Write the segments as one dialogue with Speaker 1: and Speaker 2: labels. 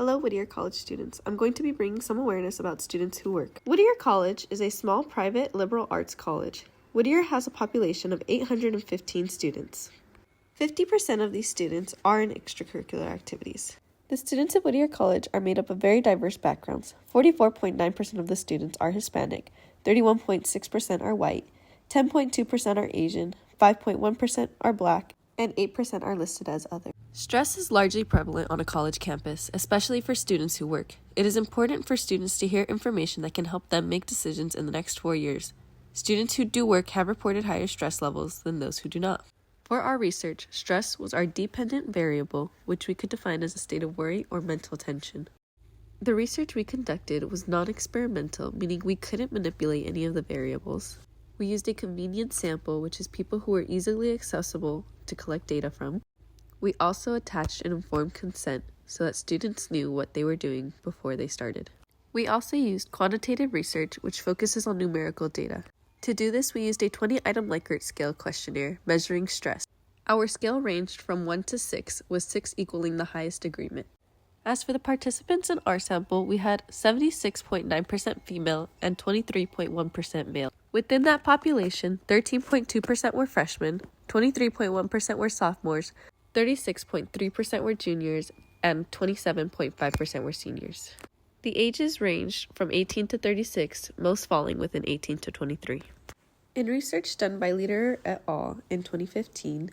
Speaker 1: Hello, Whittier College students. I'm going to be bringing some awareness about students who work. Whittier College is a small private liberal arts college. Whittier has a population of 815 students. 50% of these students are in extracurricular activities. The students at Whittier College are made up of very diverse backgrounds. 44.9% of the students are Hispanic, 31.6% are white, 10.2% are Asian, 5.1% are Black, and 8% are listed as other. Stress is largely prevalent on a college campus, especially for students who work. It is important for students to hear information that can help them make decisions in the next 4 years. Students who do work have reported higher stress levels than those who do not. For our research, stress was our dependent variable, which we could define as a state of worry or mental tension. The research we conducted was non-experimental, meaning we couldn't manipulate any of the variables. We used a convenient sample, which is people who were easily accessible to collect data from. We also attached an informed consent so that students knew what they were doing before they started. We also used quantitative research, which focuses on numerical data. To do this, we used a 20-item Likert scale questionnaire measuring stress. Our scale ranged from 1 to 6, with 6 equaling the highest agreement. As for the participants in our sample, we had 76.9% female and 23.1% male. Within that population, 13.2% were freshmen, 23.1% were sophomores, 36.3% were juniors, and 27.5% were seniors. The ages ranged from 18 to 36, most falling within 18 to 23. In research done by Lederer et al. In 2015,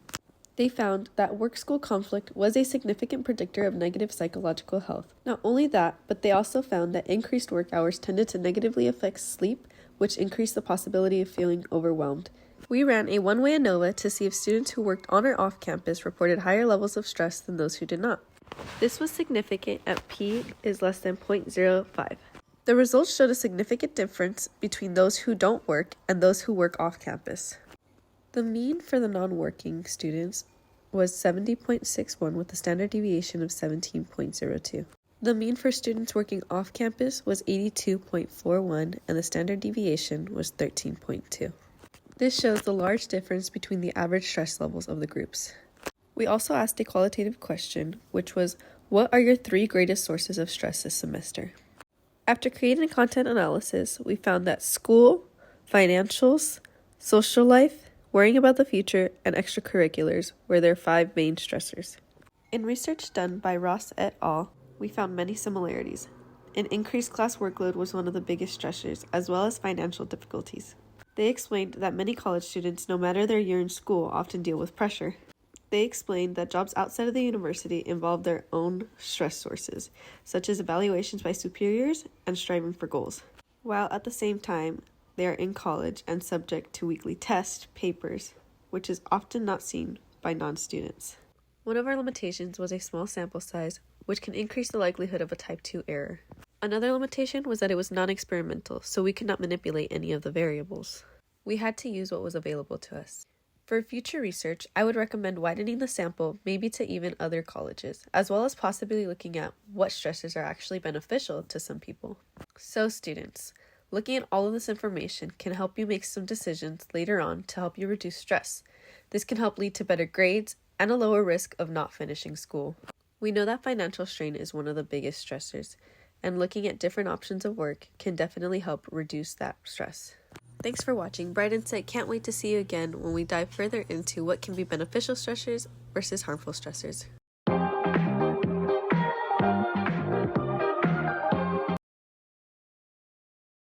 Speaker 1: they found that work-school conflict was a significant predictor of negative psychological health. Not only that, but they also found that increased work hours tended to negatively affect sleep, which increased the possibility of feeling overwhelmed. We ran a one-way ANOVA to see if students who worked on or off campus reported higher levels of stress than those who did not. This was significant at p is less than 0.05. The results showed a significant difference between those who don't work and those who work off campus. The mean for the non-working students was 70.61 with a standard deviation of 17.02. The mean for students working off campus was 82.41 and the standard deviation was 13.2. This shows the large difference between the average stress levels of the groups. We also asked a qualitative question, which was, what are your 3 greatest sources of stress this semester? After creating a content analysis, we found that school, financials, social life, worrying about the future, and extracurriculars were their 5 main stressors. In research done by Ross et al., we found many similarities. An increased class workload was one of the biggest stressors, as well as financial difficulties. They explained that many college students, no matter their year in school, often deal with pressure. They explained that jobs outside of the university involve their own stress sources, such as evaluations by superiors and striving for goals, while at the same time, they are in college and subject to weekly tests, papers, which is often not seen by non-students. One of our limitations was a small sample size, which can increase the likelihood of a type 2 error. Another limitation was that it was non-experimental, so we could not manipulate any of the variables. We had to use what was available to us. For future research, I would recommend widening the sample maybe to even other colleges, as well as possibly looking at what stressors are actually beneficial to some people. So students, looking at all of this information can help you make some decisions later on to help you reduce stress. This can help lead to better grades and a lower risk of not finishing school. We know that financial strain is one of the biggest stressors, and looking at different options of work can definitely help reduce that stress. Thanks for watching. Bright Insight can't wait to see you again when we dive further into what can be beneficial stressors versus harmful stressors.